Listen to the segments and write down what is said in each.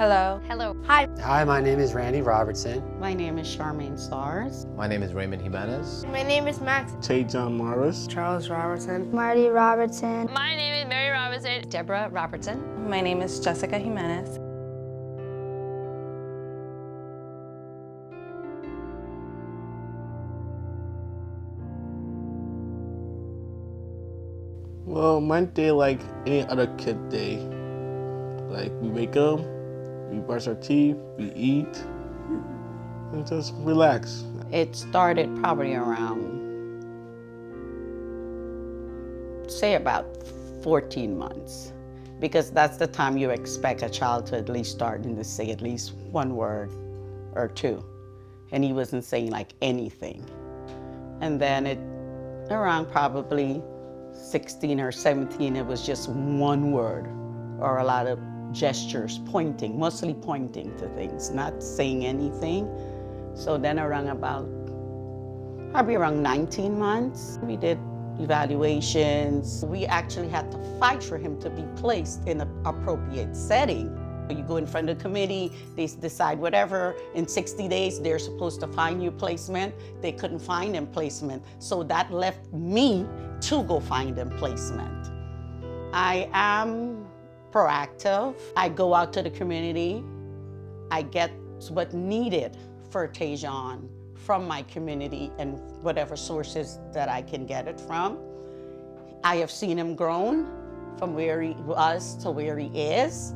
Hello. Hello. Hi. Hi, my name is Randy Robertson. My name is Charmaine Stars. My name is Raymond Jimenez. My name is Max. John Morris. Charles Robertson. Marty Robertson. My name is Mary Robertson. Deborah Robertson. My name is Jessica Jimenez. Well, my day like any other kid day. Like we wake up, we brush our teeth, we eat, and just relax. It started probably around, say about 14 months, because that's the time you expect a child to at least starting to say at least one word or two. And he wasn't saying like anything. And then around probably 16 or 17, it was just one word or a lot of gestures, pointing, mostly pointing to things, not saying anything. So then probably around 19 months, we did evaluations. We actually had to fight for him to be placed in an appropriate setting. You go in front of the committee, they decide whatever, in 60 days they're supposed to find you placement. They couldn't find him placement, so that left me to go find him placement. I am proactive. I go out to the community. I get what's needed for Tajon from my community and whatever sources that I can get it from. I have seen him grown from where he was to where he is,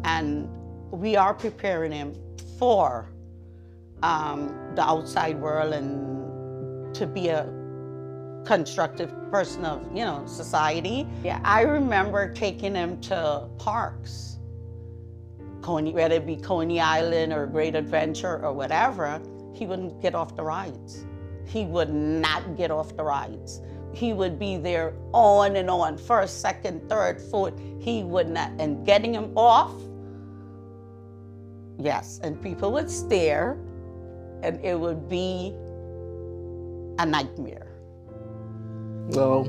and we are preparing him for the outside world and to be a constructive person of, society. Yeah, I remember taking him to parks, whether it be Coney Island or Great Adventure or whatever. He wouldn't get off the rides. He would not get off the rides. He would be there on and on, first, second, third, fourth. He would not, and getting him off, yes, and people would stare, and it would be a nightmare. Well,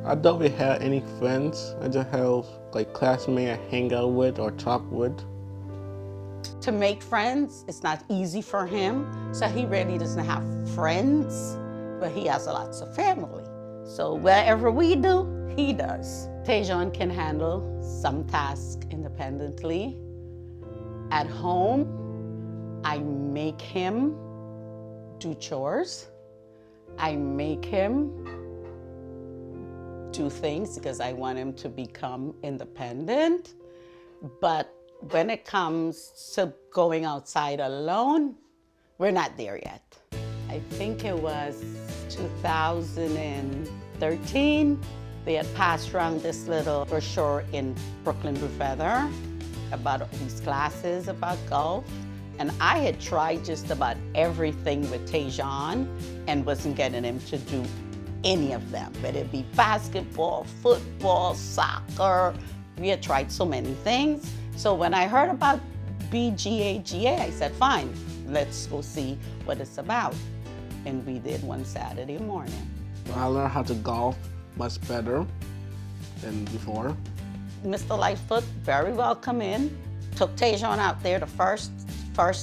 I don't really have any friends. I just have like classmates I hang out with or talk with. To make friends, it's not easy for him, so he really doesn't have friends, but he has lots of family. So wherever we do, he does. Tajon can handle some tasks independently. At home, I make him do chores. I make him do things because I want him to become independent. But when it comes to going outside alone, we're not there yet. I think it was 2013. They had passed around this little brochure in Brooklyn Blue Feather about these classes about golf. And I had tried just about everything with Tajon and wasn't getting him to do any of them, whether it be basketball, football, soccer. We had tried so many things. So when I heard about BGAGA, I said, fine, let's go see what it's about. And we did one Saturday morning. I learned how to golf much better than before. Mr. Lightfoot very welcome in. Took Tajon out there the first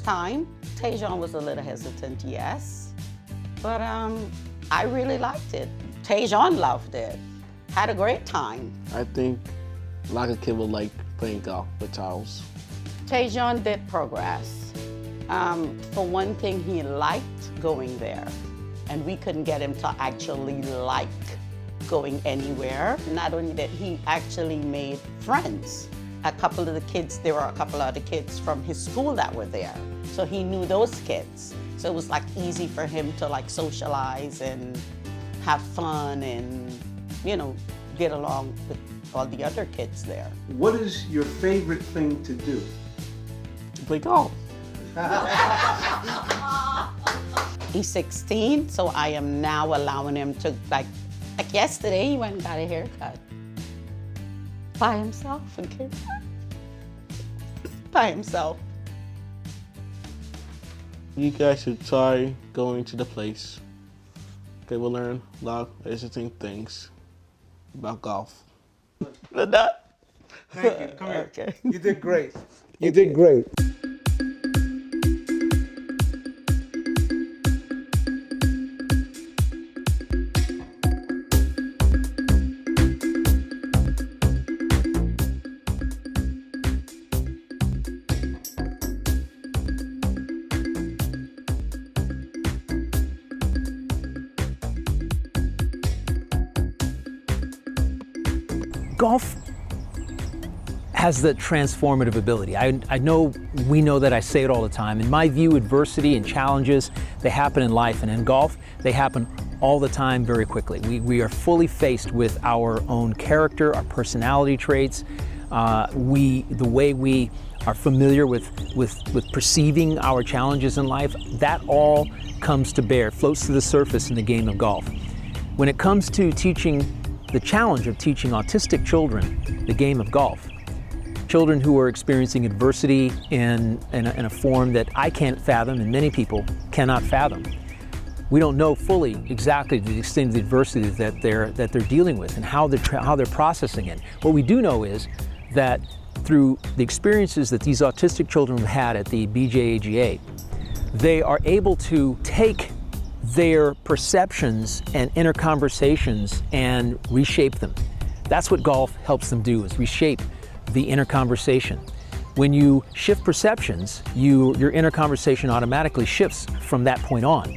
time. Tajon was a little hesitant, yes. But I really liked it. Tajon loved it. Had a great time. I think a lot of kids would like playing golf with Charles. Tajon did progress. For one thing, he liked going there. And we couldn't get him to actually like going anywhere. Not only that, he actually made friends. There were a couple of the kids from his school that were there. So he knew those kids. So it was like easy for him to like socialize and have fun and, get along with all the other kids there. What is your favorite thing to do? To play golf. He's 16, so I am now allowing him to, like yesterday, he went and got a haircut. By himself and came back. By himself. You guys should try going to the place. Okay, we'll learn a lot of interesting things about golf. But that. Thank you. Come here. Okay. You did great. You did great. Golf has the transformative ability. I know, we know that I say it all the time. In my view, adversity and challenges, they happen in life, and in golf, they happen all the time very quickly. We are fully faced with our own character, our personality traits, the way we are familiar with perceiving our challenges in life, that all comes to bear, floats to the surface in the game of golf. When it comes to teaching, the challenge of teaching autistic children the game of golf, children who are experiencing adversity in a form that I can't fathom and many people cannot fathom. We don't know fully exactly the extent of the adversity that they're dealing with and how they're processing it. What we do know is that through the experiences that these autistic children have had at the BJAGA, they are able to take their perceptions and inner conversations and reshape them. That's what golf helps them do, is reshape the inner conversation. When you shift perceptions, your inner conversation automatically shifts from that point on.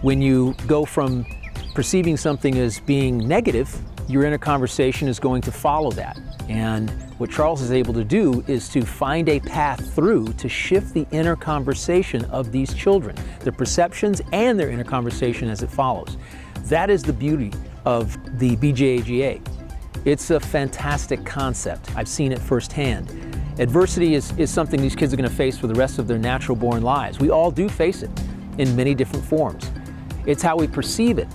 When you go from perceiving something as being negative, your inner conversation is going to follow that. And what Charles is able to do is to find a path through to shift the inner conversation of these children, their perceptions and their inner conversation as it follows. That is the beauty of the BJAGA. It's a fantastic concept. I've seen it firsthand. Adversity is something these kids are going to face for the rest of their natural born lives. We all do face it in many different forms. It's how we perceive it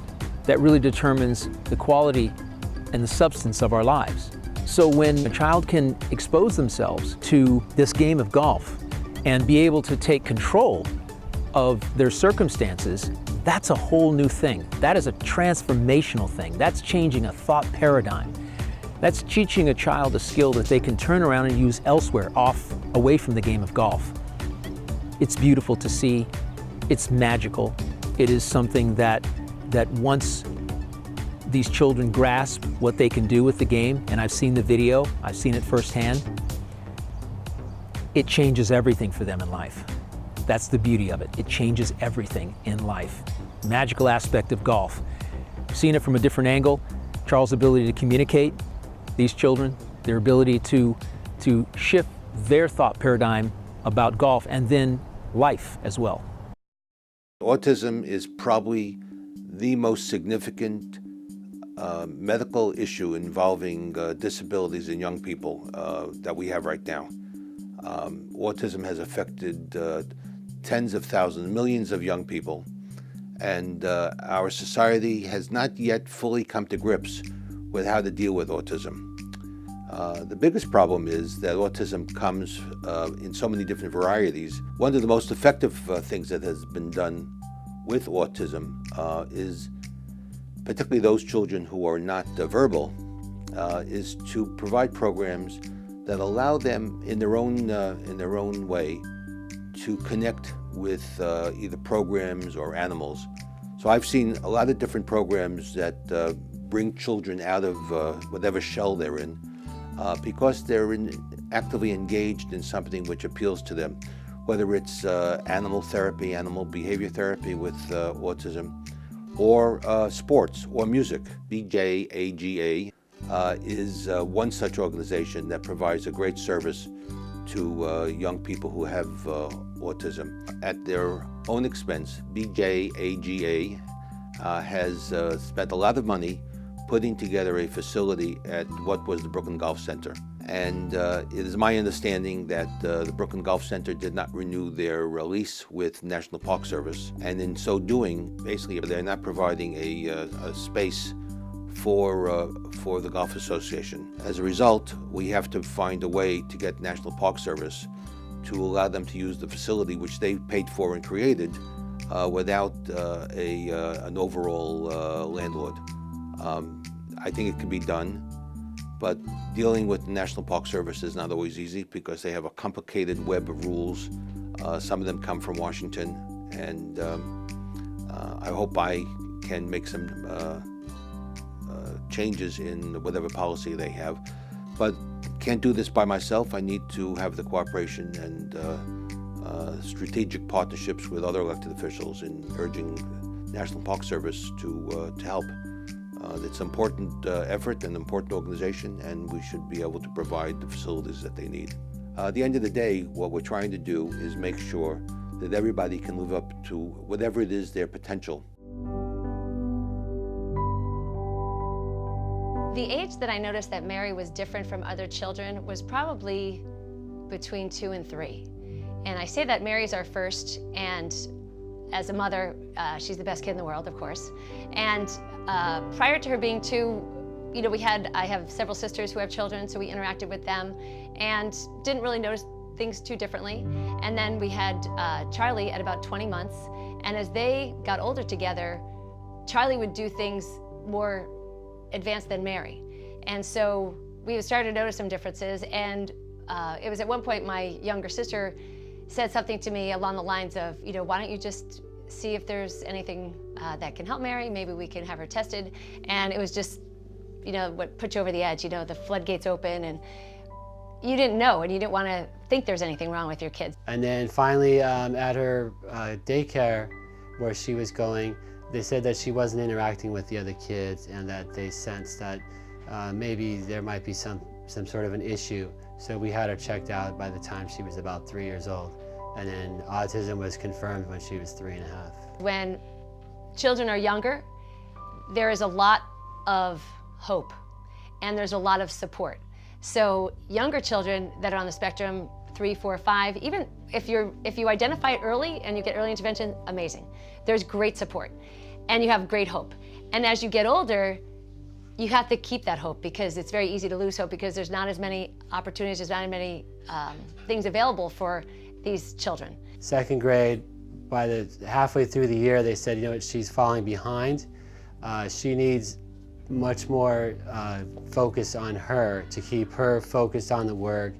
that really determines the quality and the substance of our lives. So when a child can expose themselves to this game of golf and be able to take control of their circumstances, that's a whole new thing. That is a transformational thing. That's changing a thought paradigm. That's teaching a child a skill that they can turn around and use elsewhere, away from the game of golf. It's beautiful to see. It's magical. It is something that once these children grasp what they can do with the game, and I've seen the video, I've seen it firsthand, it changes everything for them in life. That's the beauty of it. It changes everything in life. Magical aspect of golf. Seeing it from a different angle, Charles' ability to communicate, these children, their ability to shift their thought paradigm about golf and then life as well. Autism is probably the most significant medical issue involving disabilities in young people that we have right now. Autism has affected tens of thousands, millions of young people, and our society has not yet fully come to grips with how to deal with autism. The biggest problem is that autism comes in so many different varieties. One of the most effective things that has been done with autism is, particularly those children who are not verbal, is to provide programs that allow them in their own way to connect with either programs or animals. So I've seen a lot of different programs that bring children out of whatever shell they're in because they're actively engaged in something which appeals to them, whether it's animal therapy, animal behavior therapy with autism, or sports or music. BJAGA is one such organization that provides a great service to young people who have autism. At their own expense, BJAGA has spent a lot of money putting together a facility at what was the Brooklyn Golf Center. And it is my understanding that the Brooklyn Golf Center did not renew their lease with National Park Service. And in so doing, basically they're not providing a space for the Golf Association. As a result, we have to find a way to get National Park Service to allow them to use the facility which they paid for and created without an overall landlord. I think it can be done, but dealing with the National Park Service is not always easy because they have a complicated web of rules. Some of them come from Washington, and I hope I can make some changes in whatever policy they have. But can't do this by myself. I need to have the cooperation and strategic partnerships with other elected officials in urging National Park Service to help. It's an important effort and important organization, and we should be able to provide the facilities that they need. At the end of the day, what we're trying to do is make sure that everybody can live up to whatever it is their potential. The age that I noticed that Mary was different from other children was probably between 2 and 3. And I say that Mary's our first, and as a mother, she's the best kid in the world, of course. And prior to her being 2, you know, I have several sisters who have children, so we interacted with them and didn't really notice things too differently. And then we had Charlie at about 20 months, and as they got older together, Charlie would do things more advanced than Mary. And so we started to notice some differences, and it was at one point my younger sister said something to me along the lines of, you know, why don't you just see if there's anything that can help Mary, maybe we can have her tested. And it was just, you know, what put you over the edge, you know, the floodgates open, and you didn't know, and you didn't want to think there's anything wrong with your kids. And then finally at her daycare where she was going, they said that she wasn't interacting with the other kids and that they sensed that maybe there might be some sort of an issue. So we had her checked out by the time she was about 3 years old. And then autism was confirmed when she was 3.5. When children are younger, there is a lot of hope and there's a lot of support. So younger children that are on the spectrum, 3, 4, 5, even if you identify it early and you get early intervention, amazing. There's great support and you have great hope. And as you get older, you have to keep that hope because it's very easy to lose hope because there's not as many opportunities, there's not as many things available for these children. 2nd grade, by the halfway through the year, they said, you know what, she's falling behind. She needs much more focus on her to keep her focused on the work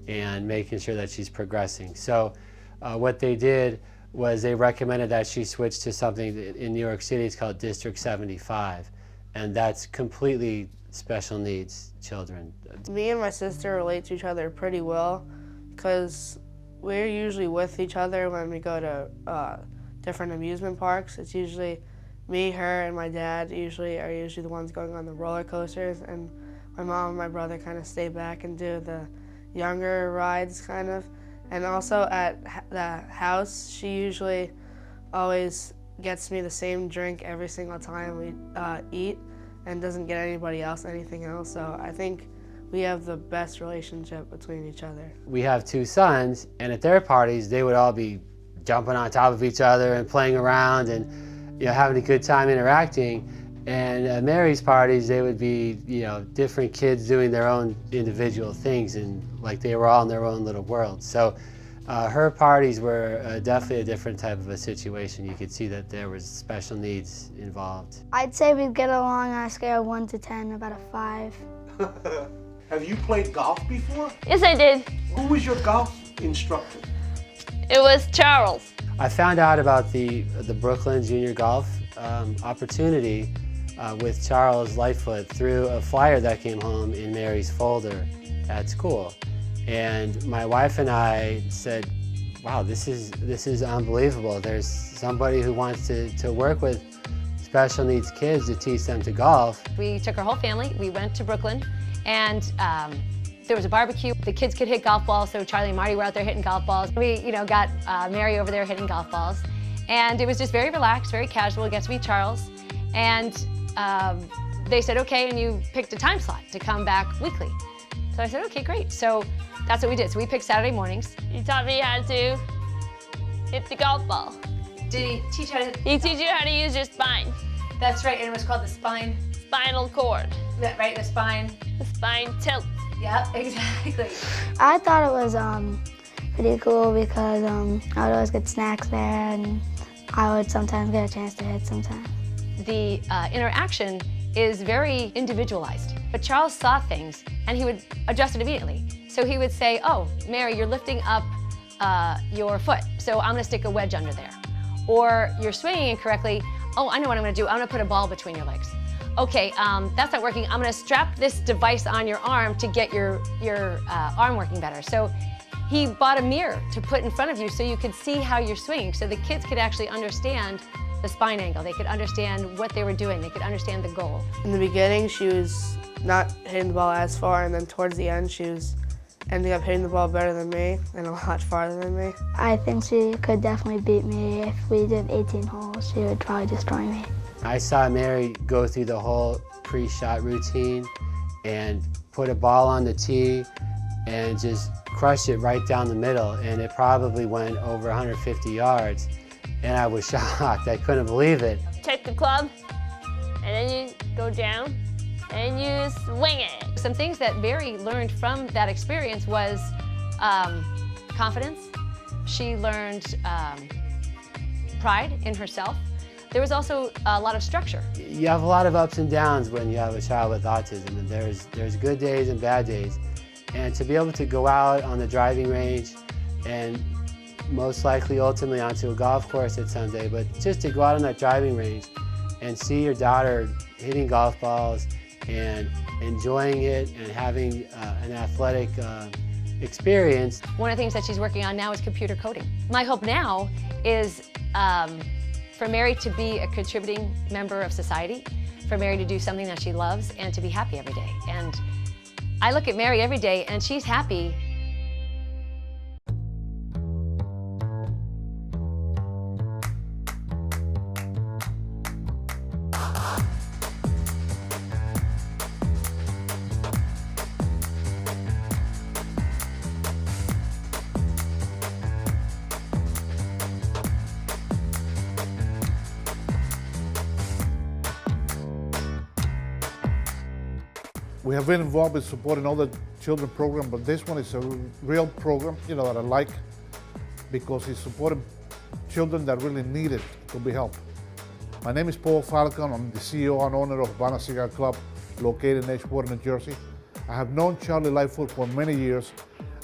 and making sure that she's progressing. So what they did was they recommended that she switch to something in New York City. It's called District 75, and that's completely special needs children. Me and my sister relate to each other pretty well because we're usually with each other when we go to different amusement parks. It's usually me, her, and my dad are usually the ones going on the roller coasters, and my mom and my brother kind of stay back and do the younger rides, kind of. And also at the house, she usually always gets me the same drink every single time we eat and doesn't get anybody else anything else. So I think we have the best relationship between each other. We have 2 sons, and at their parties, they would all be jumping on top of each other and playing around and, you know, having a good time interacting. And at Mary's parties, they would be, you know, different kids doing their own individual things, and like they were all in their own little world. So her parties were definitely a different type of a situation. You could see that there was special needs involved. I'd say we'd get along on a scale of 1 to 10, about a 5. Have you played golf before? Yes, I did. Who was your golf instructor? It was Charles. I found out about the Brooklyn Junior Golf opportunity with Charles Lightfoot through a flyer that came home in Mary's folder at school. And my wife and I said, wow, this is unbelievable. There's somebody who wants to work with special needs kids to teach them to golf. We took our whole family, we went to Brooklyn, and there was a barbecue. The kids could hit golf balls, so Charlie and Marty were out there hitting golf balls. We, you know, got Mary over there hitting golf balls. And it was just very relaxed, very casual. We got to meet Charles. And they said, okay, and you picked a time slot to come back weekly. So I said, okay, great. So that's what we did. So we picked Saturday mornings. He taught me how to hit the golf ball. Did he teach you how to? He teaches you how to use your spine. That's right, and it was called the spine. Spinal cord. Right, the spine. The spine tilt. Yep, exactly. I thought it was pretty cool because I would always get snacks there, and I would sometimes get a chance to hit sometimes. The interaction is very individualized. But Charles saw things and he would adjust it immediately. So he would say, oh, Mary, you're lifting up your foot, so I'm gonna stick a wedge under there. Or you're swinging incorrectly, oh, I know what I'm gonna do. I'm gonna put a ball between your legs. Okay, that's not working. I'm gonna strap this device on your arm to get your arm working better. So he bought a mirror to put in front of you so you could see how you're swinging, so the kids could actually understand the spine angle. They could understand what they were doing. They could understand the goal. In the beginning, she was not hitting the ball as far, and then towards the end, she was ending up hitting the ball better than me and a lot farther than me. I think she could definitely beat me. If we did 18 holes, she would probably destroy me. I saw Mary go through the whole pre-shot routine and put a ball on the tee and just crush it right down the middle, and it probably went over 150 yards. And I was shocked. I couldn't believe it. Take the club, and then you go down, and you swing it. Some things that Mary learned from that experience was confidence. She learned pride in herself. There was also a lot of structure. You have a lot of ups and downs when you have a child with autism, and there's good days and bad days. And to be able to go out on the driving range and most likely ultimately onto a golf course at Sunday, but just to go out on that driving range and see your daughter hitting golf balls and enjoying it and having an athletic experience. One of the things that she's working on now is computer coding. My hope now is for Mary to be a contributing member of society, for Mary to do something that she loves and to be happy every day. And I look at Mary every day and she's happy. We have been involved in supporting other children programs, but this one is a real program, that I like, because it's supporting children that really need it to be helped. My name is Paul Falcon. I'm the CEO and owner of Havana Cigar Club, located in Edgewater, New Jersey. I have known Charlie Lightfoot for many years,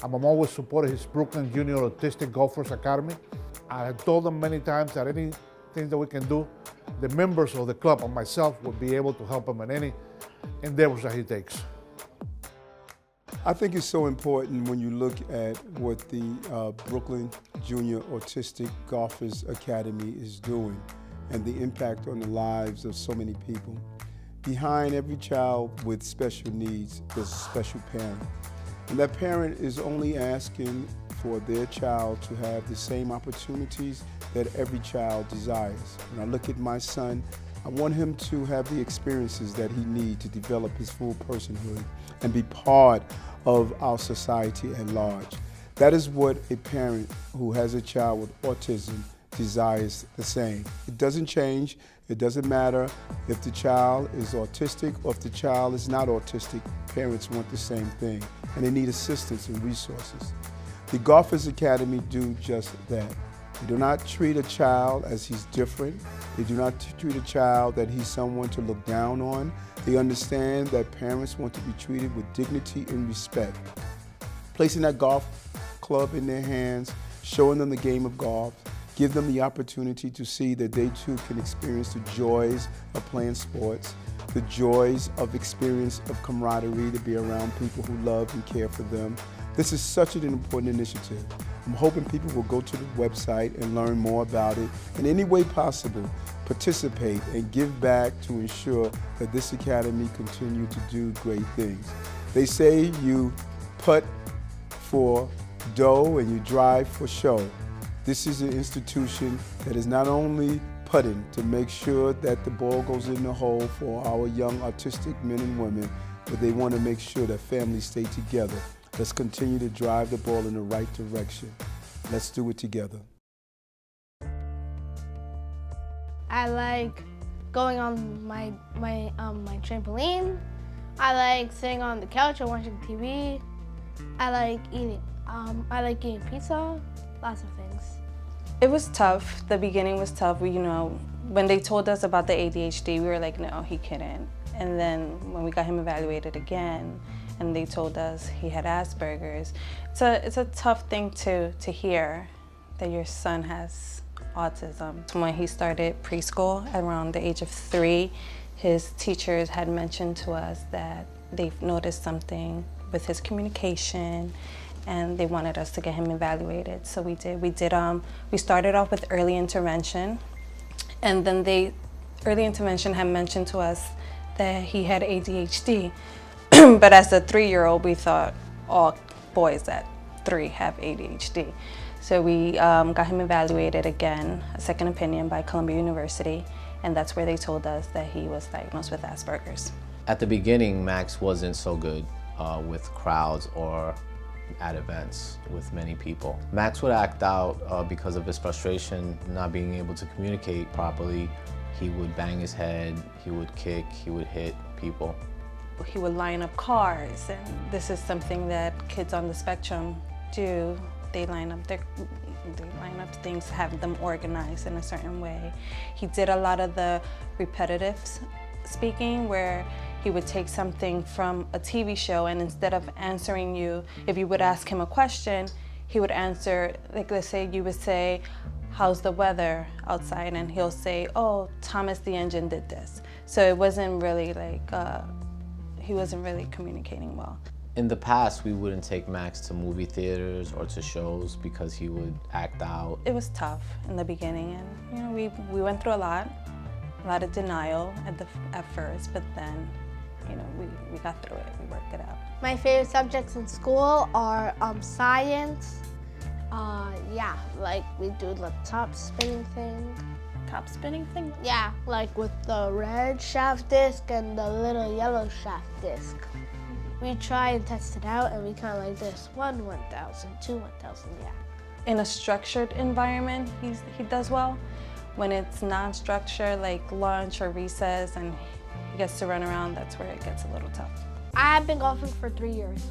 and I'm always supporting his Brooklyn Junior Autistic Golfers Academy. I have told them many times that anything that we can do, the members of the club and myself will be able to help him in any endeavors that he takes. I think it's so important when you look at what the Brooklyn Junior Autistic Golfers Academy is doing and the impact on the lives of so many people. Behind every child with special needs, there's a special parent. And that parent is only asking for their child to have the same opportunities that every child desires. When I look at my son, I want him to have the experiences that he needs to develop his full personhood and be part of our society at large. That is what a parent who has a child with autism desires the same. It doesn't change. It doesn't matter if the child is autistic or if the child is not autistic. Parents want the same thing, and they need assistance and resources. The Golfers Academy do just that. They do not treat a child as he's different. They do not treat a child that he's someone to look down on. They understand that parents want to be treated with dignity and respect. Placing that golf club in their hands, showing them the game of golf, give them the opportunity to see that they too can experience the joys of playing sports, the joys of experience of camaraderie, to be around people who love and care for them. This is such an important initiative. I'm hoping people will go to the website and learn more about it. In any way possible, participate and give back to ensure that this academy continue to do great things. They say you putt for dough and you drive for show. This is an institution that is not only putting to make sure that the ball goes in the hole for our young autistic men and women, but they want to make sure that families stay together. Let's continue to drive the ball in the right direction. Let's do it together. I like going on my trampoline. I like sitting on the couch and watching TV. I like eating pizza, lots of things. It was tough. The beginning was tough. When they told us about the ADHD, we were like, no, he couldn't. And then when we got him evaluated again, and they told us he had Asperger's, it's a tough thing to hear that your son has autism. When he started preschool around the age of 3, his teachers had mentioned to us that they've noticed something with his communication, and they wanted us to get him evaluated. So we did. We started off with early intervention, and then early intervention had mentioned to us that he had ADHD. But as a 3-year-old, we thought all boys at 3 have ADHD. So we got him evaluated again, a second opinion by Columbia University, and that's where they told us that he was diagnosed with Asperger's. At the beginning, Max wasn't so good with crowds or at events with many people. Max would act out because of his frustration, not being able to communicate properly. He would bang his head, he would kick, he would hit people. He would line up cars, and this is something that kids on the spectrum do. They line up things, have them organized in a certain way. He did a lot of the repetitive speaking, where he would take something from a TV show, and instead of answering you, if you would ask him a question, he would answer, like let's say you would say, "How's the weather outside?" And he'll say, "Oh, Thomas the engine did this." So it wasn't really like, he wasn't really communicating well. In the past, we wouldn't take Max to movie theaters or to shows because he would act out. It was tough in the beginning, and you know, we went through a lot of denial at first, but then, you know, we got through it, we worked it out. My favorite subjects in school are science. Yeah, like we do the top spinning thing. Top spinning thing? Yeah, like with the red shaft disc and the little yellow shaft disc. We try and test it out, and we count like this: 1, 1,000, 2, 1,000, yeah. In a structured environment, he does well. When it's non-structured, like lunch or recess, and he gets to run around, that's where it gets a little tough. I've been golfing for 3 years.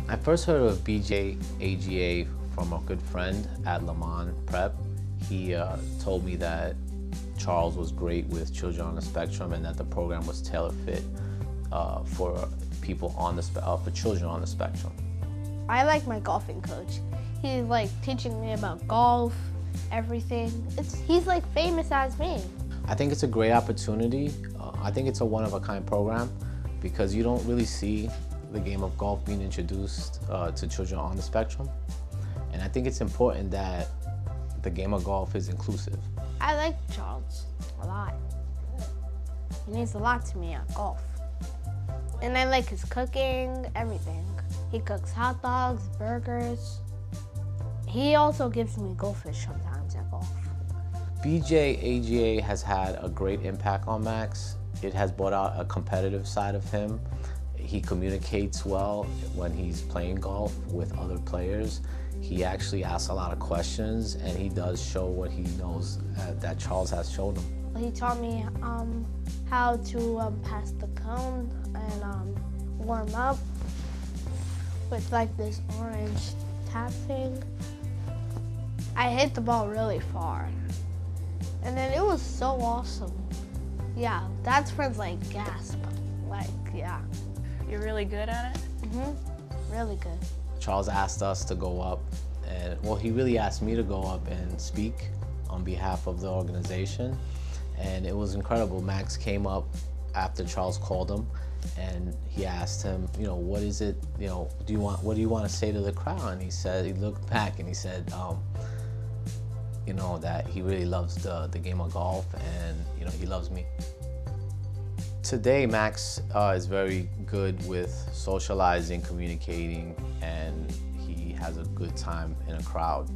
I first heard of BJ AGA from a good friend at Le Mans Prep. He told me that Charles was great with children on the spectrum, and that the program was tailor-fit for people on the for children on the spectrum. I like my golfing coach. He's like teaching me about golf, everything. He's like famous as me. I think it's a great opportunity. I think it's a one-of-a-kind program because you don't really see the game of golf being introduced to children on the spectrum. And I think it's important that the game of golf is inclusive. I like Charles a lot. He means a lot to me at golf. And I like his cooking, everything. He cooks hot dogs, burgers. He also gives me goldfish sometimes at golf. BJ AGA has had a great impact on Max. It has brought out a competitive side of him. He communicates well when he's playing golf with other players. He actually asks a lot of questions, and he does show what he knows that Charles has shown him. He taught me how to pass the cone and warm up with like this orange tap thing. I hit the ball really far, and then it was so awesome. Yeah, dad's friends like gasp, like yeah. You're really good at it? Really good. Charles asked us to go up, and well, he really asked me to go up and speak on behalf of the organization, and it was incredible. Max came up after Charles called him, and he asked him, you know, what is it, you know, what do you want to say to the crowd? And he said, he looked back and he said, you know, that he really loves the game of golf, and you know, he loves me. Today, Max is very good with socializing, communicating, and he has a good time in a crowd.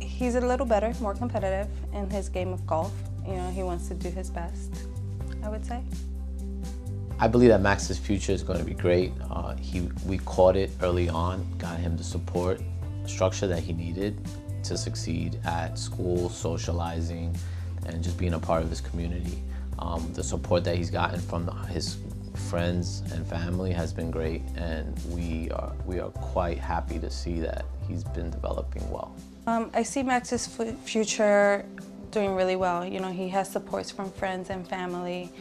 He's a little better, more competitive in his game of golf. You know, he wants to do his best, I would say. I believe that Max's future is going to be great. We caught it early on, got him the support structure that he needed to succeed at school, socializing, and just being a part of his community. The support that he's gotten from his friends and family has been great, and we are quite happy to see that he's been developing well. I see Max's future doing really well. You know, he has supports from friends and family,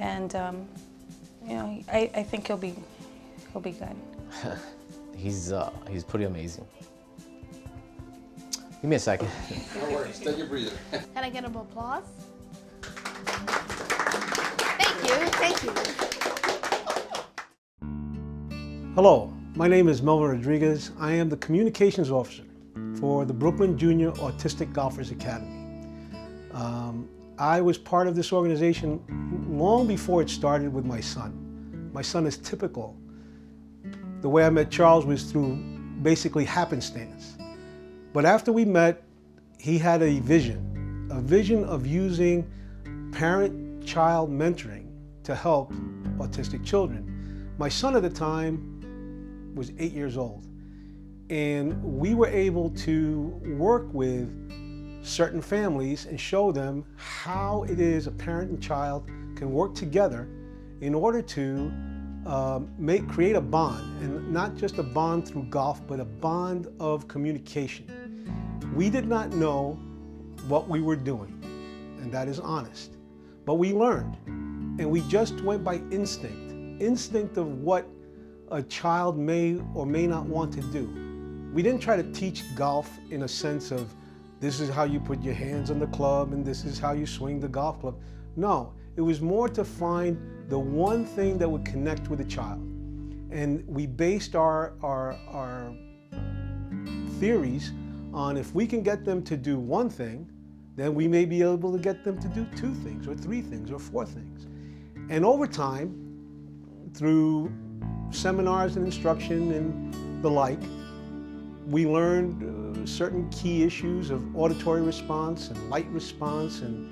and You know, I think he'll be good. He's pretty amazing. Give me a second. No worries, take a breather. Can I get an applause? Thank you. Hello, my name is Melvin Rodriguez. I am the communications officer for the Brooklyn Junior Autistic Golfers Academy. I was part of this organization long before it started with my son. My son is typical. The way I met Charles was through basically happenstance. But after we met, he had a vision of using parent-child mentoring to help autistic children. My son at the time was 8 years old, and we were able to work with certain families and show them how it is a parent and child can work together in order to create a bond, and not just a bond through golf, but a bond of communication. We did not know what we were doing, and that is honest, but we learned, and we just went by instinct of what a child may or may not want to do. We didn't try to teach golf in a sense of this is how you put your hands on the club and this is how you swing the golf club. No, it was more to find the one thing that would connect with a child. And we based our theories on if we can get them to do one thing, then we may be able to get them to do 2 things or 3 things or 4 things. And over time, through seminars and instruction and the like, we learned certain key issues of auditory response and light response and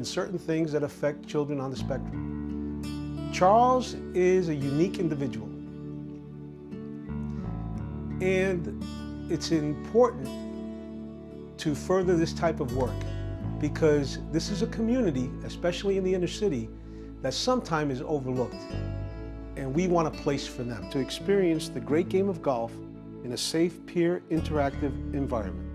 certain things that affect children on the spectrum. Charles is a unique individual, and it's important to further this type of work because this is a community, especially in the inner city, that sometimes is overlooked, and we want a place for them to experience the great game of golf in a safe, peer interactive environment.